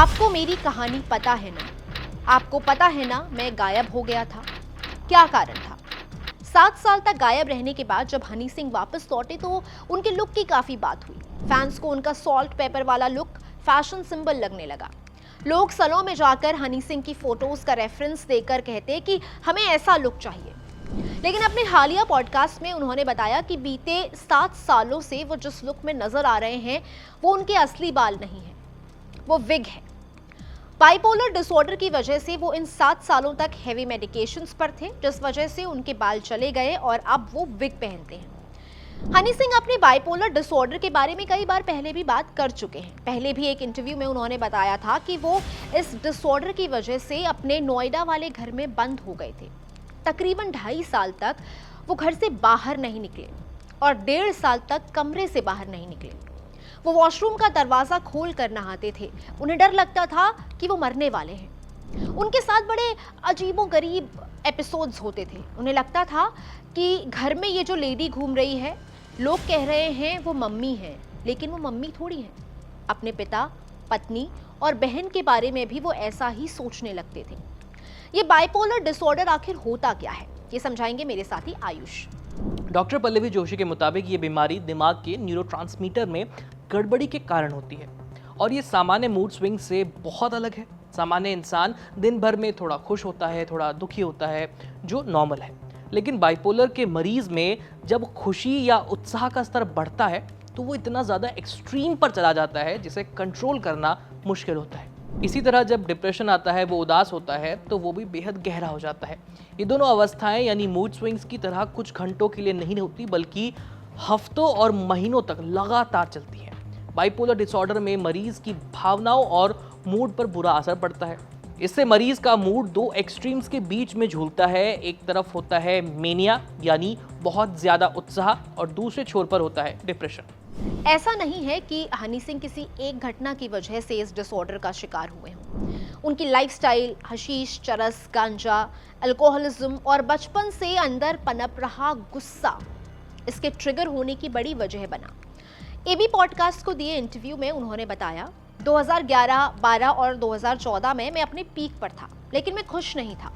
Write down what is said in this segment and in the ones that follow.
आपको मेरी कहानी पता है ना, आपको पता है ना मैं गायब हो गया था। क्या कारण था? 7 साल तक गायब रहने के बाद जब हनी सिंह वापस लौटे तो उनके लुक की काफी बात हुई। फैंस को उनका सॉल्ट पेपर वाला लुक फैशन सिंबल लगने लगा। लोग सलों में जाकर हनी सिंह की फोटोज का रेफरेंस देकर कहते कि हमें ऐसा लुक चाहिए। लेकिन अपने हालिया पॉडकास्ट में उन्होंने बताया कि बीते 7 सालों से वो जिस लुक में नजर आ रहे हैं वो उनके असली बाल नहीं है, वो विग है। बाइपोलर डिसऑर्डर की वजह से वो इन 7 सालों तक हेवी मेडिकेशंस पर थे, जिस वजह से उनके बाल चले गए और अब वो विग पहनते हैं। हनी सिंह अपने बाइपोलर डिसऑर्डर के बारे में कई बार पहले भी बात कर चुके हैं। पहले भी एक इंटरव्यू में उन्होंने बताया था कि वो इस डिसऑर्डर की वजह से अपने नोएडा वाले घर में बंद हो गए थे। तकरीबन 2.5 साल तक वो घर से बाहर नहीं निकले और 1.5 साल तक कमरे से बाहर नहीं निकले। वो वॉशरूम का दरवाजा खोल कर नहाते थे। उन्हें डर लगता था कि वो मरने वाले हैं। उनके साथ बड़े अजीबोगरीब एपिसोड्स होते थे। उन्हें लगता था कि घर में ये जो लेडी घूम रही है, लोग कह रहे हैं वो मम्मी है, लेकिन वो मम्मी थोड़ी है। अपने पिता, पत्नी और बहन के बारे में भी वो ऐसा ही सोचने लगते थे। ये बाइपोलर डिसऑर्डर आखिर होता क्या है, ये समझाएंगे मेरे साथी आयुष। डॉक्टर पल्लवी जोशी के मुताबिक ये बीमारी दिमाग के न्यूरोट्रांसमीटर में गड़बड़ी के कारण होती है और ये सामान्य मूड स्विंग से बहुत अलग है। सामान्य इंसान दिन भर में थोड़ा खुश होता है, थोड़ा दुखी होता है, जो नॉर्मल है। लेकिन बाइपोलर के मरीज में जब खुशी या उत्साह का स्तर बढ़ता है तो वो इतना ज़्यादा एक्सट्रीम पर चला जाता है जिसे कंट्रोल करना मुश्किल होता है। इसी तरह जब डिप्रेशन आता है, वो उदास होता है, तो वो भी बेहद गहरा हो जाता है। ये दोनों अवस्थाएं यानी मूड स्विंग्स की तरह कुछ घंटों के लिए नहीं होती, बल्कि हफ्तों और महीनों तक लगातार चलती हैं। बाइपोलर डिसऑर्डर में मरीज की भावनाओं और मूड पर बुरा असर पड़ता है। इससे मरीज का मूड दो एक्सट्रीम्स के बीच में झूलता है। एक तरफ होता है मेनिया यानी बहुत ज्यादा उत्साह और दूसरे छोर पर होता है डिप्रेशन। ऐसा नहीं है कि हनी सिंह किसी एक घटना की वजह से इस डिसऑर्डर का शिकार हुए हों। उनकी लाइफस्टाइल, हशीश, चरस, गांजा, अल्कोहलिज्म और बचपन से अंदर पनप रहा गुस्सा इसके ट्रिगर होने की बड़ी वजह बना। एबी पॉडकास्ट को दिए इंटरव्यू में उन्होंने बताया, 2011, 12 और 2014 में मैं अपने पीक पर था, लेकिन मैं खुश नहीं था।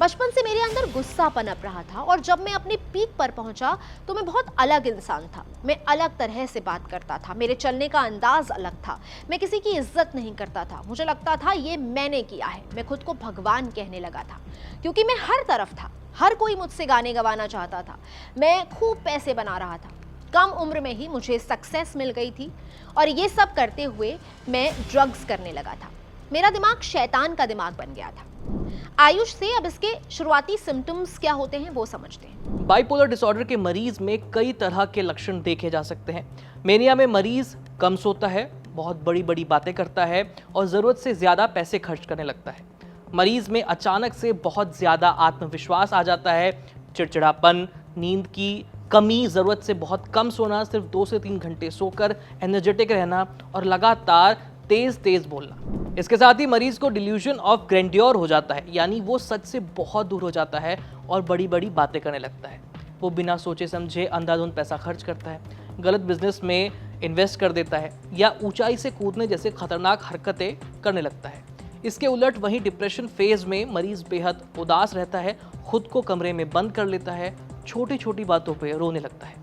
बचपन से मेरे अंदर गुस्सा पनप रहा था और जब मैं अपने पीक पर पहुंचा तो मैं बहुत अलग इंसान था। मैं अलग तरह से बात करता था, मेरे चलने का अंदाज अलग था, मैं किसी की इज्जत नहीं करता था। मुझे लगता था ये मैंने किया है। मैं खुद को भगवान कहने लगा था क्योंकि मैं हर तरफ था। हर कोई मुझसे गाने गवाना चाहता था। मैं खूब पैसे बना रहा था। कम उम्र में ही मुझे सक्सेस मिल गई थी और ये सब करते हुए मैं ड्रग्स करने लगा था। मेरा दिमाग शैतान का दिमाग बन गया था। आयुष से अब इसके शुरुआती सिम्टम्स क्या होते हैं वो समझते हैं। बाइपोलर डिसऑर्डर के मरीज में कई तरह के लक्षण देखे जा सकते हैं। मेनिया में मरीज कम सोता है, बहुत बड़ी बड़ी बातें करता है और ज़रूरत से ज़्यादा पैसे खर्च करने लगता है। मरीज में अचानक से बहुत ज़्यादा आत्मविश्वास आ जाता है, चिड़चिड़ापन, नींद की कमी, ज़रूरत से बहुत कम सोना, सिर्फ 2 से 3 घंटे सोकर एनर्जेटिक रहना और लगातार तेज तेज बोलना। इसके साथ ही मरीज को डिल्यूजन ऑफ ग्रैंडियोर हो जाता है, यानी वो सच से बहुत दूर हो जाता है और बड़ी बड़ी बातें करने लगता है। वो बिना सोचे समझे अंधाधुंध पैसा खर्च करता है, गलत बिजनेस में इन्वेस्ट कर देता है या ऊंचाई से कूदने जैसे खतरनाक हरकतें करने लगता है। इसके उलट वहीं डिप्रेशन फेज में मरीज बेहद उदास रहता है, खुद को कमरे में बंद कर लेता है, छोटी छोटी बातों पर रोने लगता है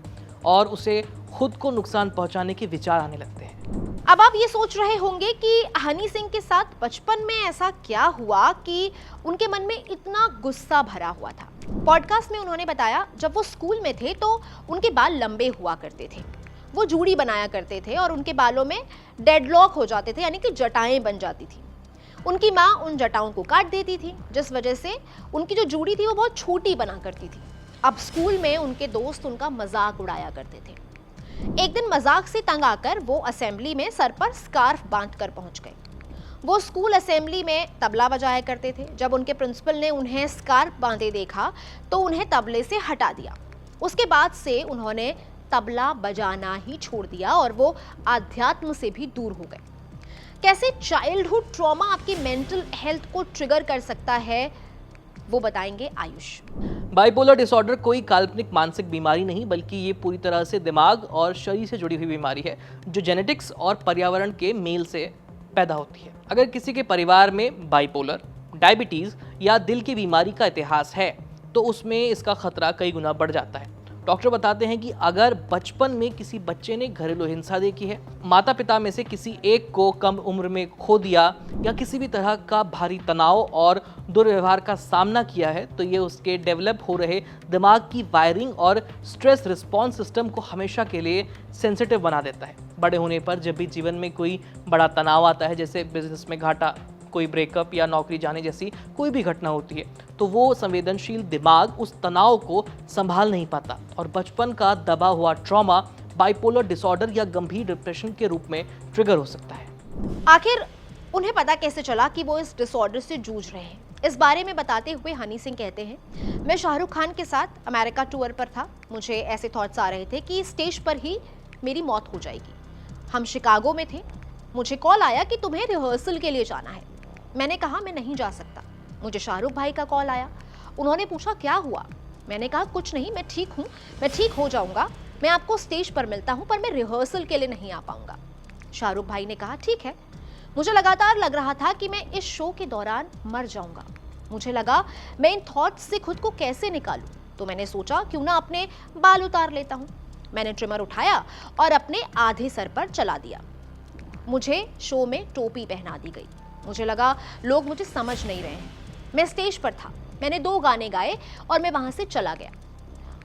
और उसे खुद को नुकसान पहुंचाने के विचार आने लगते हैं। अब आप ये सोच रहे होंगे कि हनी सिंह के साथ बचपन में ऐसा क्या हुआ कि उनके मन में इतना गुस्सा भरा हुआ था। पॉडकास्ट में उन्होंने बताया, जब वो स्कूल में थे तो उनके बाल लंबे हुआ करते थे। वो जूड़ी बनाया करते थे और उनके बालों में डेडलॉक हो जाते थे, यानी कि जटाएं बन जाती थी। उनकी माँ उन जटाओं को काट देती थी, जिस वजह से उनकी जो जूड़ी थी वो बहुत छोटी बना करती थी। अब स्कूल में उनके दोस्त उनका मजाक उड़ाया करते थे। एक दिन मजाक से तंग आकर वो असेंबली में सर पर स्कार्फ बांधकर पहुंच गए। वो स्कूल असेंबली में तबला बजाया करते थे। जब उनके प्रिंसिपल ने उन्हें स्कार्फ बांधे देखा तो उन्हें तबले से हटा दिया। उसके बाद से उन्होंने तबला बजाना ही छोड़ दिया और वो आध्यात्म से भी दूर हो गए। कैसे चाइल्डहुड ट्रॉमा आपकी मेंटल हेल्थ को ट्रिगर कर सकता है वो बताएंगे आयुष। बाइपोलर डिसऑर्डर कोई काल्पनिक मानसिक बीमारी नहीं, बल्कि ये पूरी तरह से दिमाग और शरीर से जुड़ी हुई बीमारी है जो जेनेटिक्स और पर्यावरण के मेल से पैदा होती है। अगर किसी के परिवार में बाइपोलर, डायबिटीज या दिल की बीमारी का इतिहास है तो उसमें इसका खतरा कई गुना बढ़ जाता है। डॉक्टर बताते हैं कि अगर बचपन में किसी बच्चे ने घरेलू हिंसा देखी है, माता पिता में से किसी एक को कम उम्र में खो दिया या किसी भी तरह का भारी तनाव और दुर्व्यवहार का सामना किया है, तो ये उसके डेवलप हो रहे दिमाग की वायरिंग और स्ट्रेस रिस्पॉन्स सिस्टम को हमेशा के लिए सेंसिटिव बना देता है। बड़े होने पर जब भी जीवन में कोई बड़ा तनाव आता है, जैसे बिजनेस में घाटा, कोई ब्रेकअप या नौकरी जाने जैसी कोई भी घटना होती है, तो वो संवेदनशील दिमाग उस तनाव को संभाल नहीं पाता और बचपन का दबा हुआ ट्रॉमा बाइपोलर डिसऑर्डर या गंभीर डिप्रेशन के रूप में ट्रिगर हो सकता है। आखिर उन्हें पता कैसे चला कि वो इस डिसऑर्डर से जूझ रहे हैं? इस बारे में बताते हुए हनी सिंह कहते हैं, मैं शाहरुख खान के साथ अमेरिका टूर पर था। मुझे ऐसे थॉट्स आ रहे थे कि स्टेज पर ही मेरी मौत हो जाएगी। हम शिकागो में थे, मुझे कॉल आया कि तुम्हें रिहर्सल के लिए जाना है। मैंने कहा मैं नहीं जा सकता। मुझे शाहरुख भाई का कॉल आया, उन्होंने पूछा क्या हुआ? मैंने कहा कुछ नहीं, मैं ठीक हूँ, मैं ठीक हो जाऊंगा, मैं आपको स्टेज पर मिलता हूँ, पर मैं रिहर्सल के लिए नहीं आ पाऊंगा। शाहरुख भाई ने कहा ठीक है। मुझे लगातार लग रहा था कि मैं इस शो के दौरान मर जाऊंगा। मुझे लगा मैं इन थॉट्स से खुद को कैसे निकालूं, तो मैंने सोचा क्यों ना अपने बाल उतार लेता हूं। मैंने ट्रिमर उठाया और अपने आधे सर पर चला दिया। मुझे शो में टोपी पहना दी गई। मुझे लगा लोग मुझे समझ नहीं रहे हैं। मैं स्टेज पर था, मैंने 2 गाने गाए और मैं वहां से चला गया।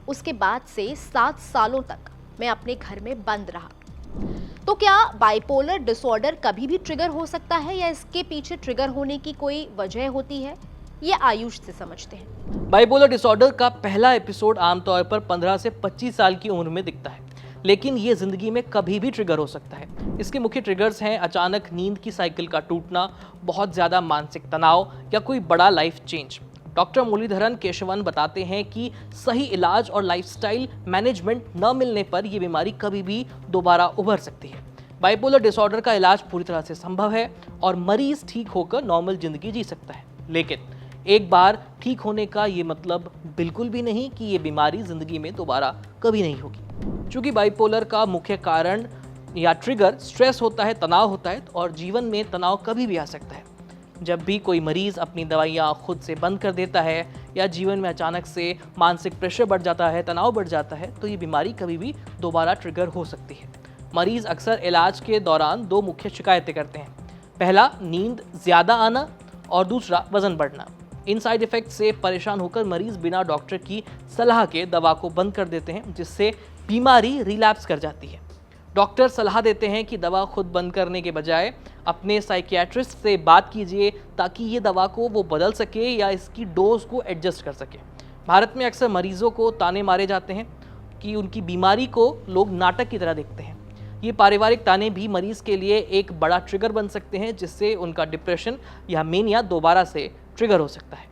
उसके बाद से 7 सालों तक मैं अपने घर में बंद रहा। तो क्या बाइपोलर डिसऑर्डर कभी भी ट्रिगर हो सकता है या इसके पीछे ट्रिगर होने की कोई वजह होती है? ये आयुष से समझते हैं। बाइपोलर डिसऑर्डर का पहला एपिसोड आमतौर पर 15 से 25 साल की उम्र में दिखता है, लेकिन ये जिंदगी में कभी भी ट्रिगर हो सकता है। इसके मुख्य ट्रिगर्स हैं अचानक नींद की साइकिल का टूटना, बहुत ज़्यादा मानसिक तनाव या कोई बड़ा life change. Doctor Muralidharan Keshavan बताते हैं कि सही इलाज और लाइफस्टाइल मैनेजमेंट न मिलने पर यह बीमारी कभी भी दोबारा उभर सकती है। बाइपोलर डिसऑर्डर का इलाज पूरी तरह से संभव है और मरीज ठीक होकर नॉर्मल जिंदगी जी सकता है, लेकिन एक बार ठीक होने का ये मतलब बिल्कुल भी नहीं कि ये बीमारी जिंदगी में दोबारा कभी नहीं होगी। चूंकि बाइपोलर का मुख्य कारण या ट्रिगर स्ट्रेस होता है, तनाव होता है, और जीवन में तनाव कभी भी आ सकता है। जब भी कोई मरीज अपनी दवाइयाँ खुद से बंद कर देता है या जीवन में अचानक से मानसिक प्रेशर बढ़ जाता है, तनाव बढ़ जाता है, तो ये बीमारी कभी भी दोबारा ट्रिगर हो सकती है। मरीज अक्सर इलाज के दौरान 2 मुख्य शिकायतें करते हैं। पहला, नींद ज़्यादा आना और दूसरा, वजन बढ़ना। इन साइड इफेक्ट से परेशान होकर मरीज बिना डॉक्टर की सलाह के दवा को बंद कर देते हैं, जिससे बीमारी रिलैप्स कर जाती है। डॉक्टर सलाह देते हैं कि दवा खुद बंद करने के बजाय अपने साइकियाट्रिस्ट से बात कीजिए ताकि ये दवा को वो बदल सके या इसकी डोज को एडजस्ट कर सके। भारत में अक्सर मरीजों को ताने मारे जाते हैं कि उनकी बीमारी को लोग नाटक की तरह देखते हैं। ये पारिवारिक ताने भी मरीज के लिए एक बड़ा ट्रिगर बन सकते हैं, जिससे उनका डिप्रेशन या मेनिया दोबारा से ट्रिगर हो सकता है।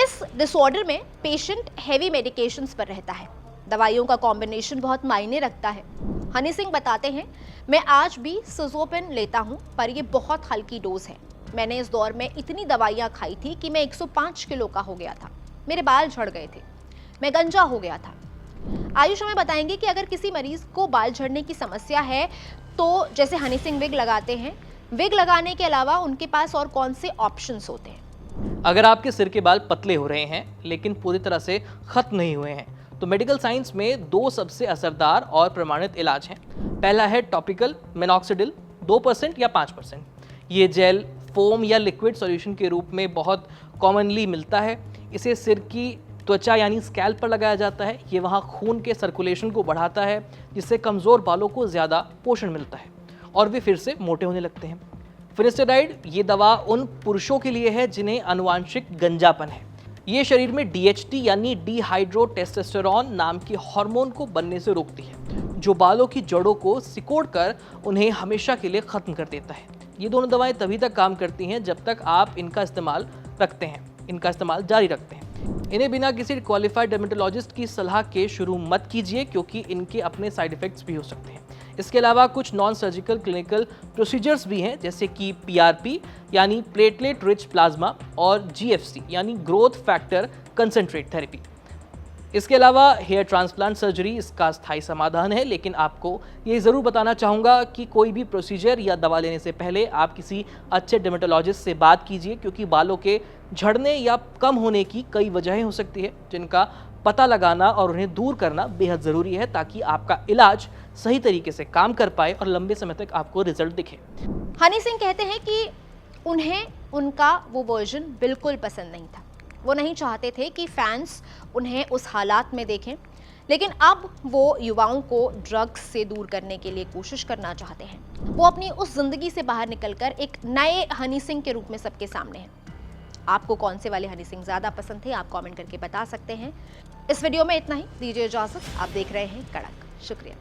इस डिसऑर्डर में पेशेंट हेवी मेडिकेशंस पर रहता है। दवाइयों का कॉम्बिनेशन बहुत मायने रखता है। हनी सिंह बताते हैं, मैं आज भी सिजोपिन लेता हूं, पर ये बहुत हल्की डोज है। मैंने इस दौर में इतनी दवाइयां खाई थी कि मैं 105 किलो का हो गया था। मेरे बाल झड़ गए थे, मैं गंजा हो गया था। आयुष हमें बताएंगे कि अगर किसी मरीज को बाल झड़ने की समस्या है तो जैसे हनी सिंह विग लगाते हैं, विग लगाने के अलावा उनके पास और कौन से ऑप्शंस होते हैं? अगर आपके सिर के बाल पतले हो रहे हैं लेकिन पूरी तरह से खत्म नहीं हुए हैं, तो मेडिकल साइंस में 2 सबसे असरदार और प्रमाणित इलाज हैं। पहला है टॉपिकल मिनॉक्सिडिल 2% या 5%। ये जेल, फोम या लिक्विड सॉल्यूशन के रूप में बहुत कॉमनली मिलता है। इसे सिर की त्वचा यानी स्कैल्प पर लगाया जाता है। ये वहाँ खून के सर्कुलेशन को बढ़ाता है, जिससे कमज़ोर बालों को ज़्यादा पोषण मिलता है और वे फिर से मोटे होने लगते हैं। फिनिस्टेराइड ये दवा उन पुरुषों के लिए है जिन्हें आनुवांशिक गंजापन है। ये शरीर में DHT यानी डिहाइड्रोटेस्टोस्टेरोन नाम की हार्मोन को बनने से रोकती है, जो बालों की जड़ों को सिकोड़कर उन्हें हमेशा के लिए खत्म कर देता है। ये दोनों दवाएं तभी तक काम करती हैं जब तक आप इनका इस्तेमाल जारी रखते हैं। इन्हें बिना किसी क्वालिफाइड डर्मेटोलॉजिस्ट की सलाह के शुरू मत कीजिए, क्योंकि इनके अपने साइड इफेक्ट्स भी हो सकते हैं। इसके अलावा कुछ नॉन सर्जिकल क्लिनिकल प्रोसीजर्स भी हैं, जैसे कि PRP यानी प्लेटलेट रिच प्लाज्मा और GFC यानी ग्रोथ फैक्टर कंसंट्रेट थेरेपी। इसके अलावा हेयर ट्रांसप्लांट सर्जरी इसका स्थायी समाधान है, लेकिन आपको ये ज़रूर बताना चाहूँगा कि कोई भी प्रोसीजर या दवा लेने से पहले आप किसी अच्छे डर्मेटोलॉजिस्ट से बात कीजिए, क्योंकि बालों के झड़ने या कम होने की कई वजहें हो सकती है, जिनका पता लगाना और उन्हें दूर करना बेहद ज़रूरी है, ताकि आपका इलाज सही तरीके से काम कर पाए और लंबे समय तक आपको रिजल्ट दिखे। हनी सिंह कहते हैं कि उन्हें उनका वो वर्जन बिल्कुल पसंद नहीं था। वो नहीं चाहते थे कि फैंस उन्हें उस हालात में देखें, लेकिन अब वो युवाओं को ड्रग्स से दूर करने के लिए कोशिश करना चाहते हैं। वो अपनी उस जिंदगी से बाहर निकलकर एक नए हनी सिंह के रूप में सबके सामने हैं। आपको कौन से वाले हनी सिंह ज़्यादा पसंद थे, आप कमेंट करके बता सकते हैं। इस वीडियो में इतना ही, दीजिए इजाज़त। आप देख रहे हैं कड़क। शुक्रिया।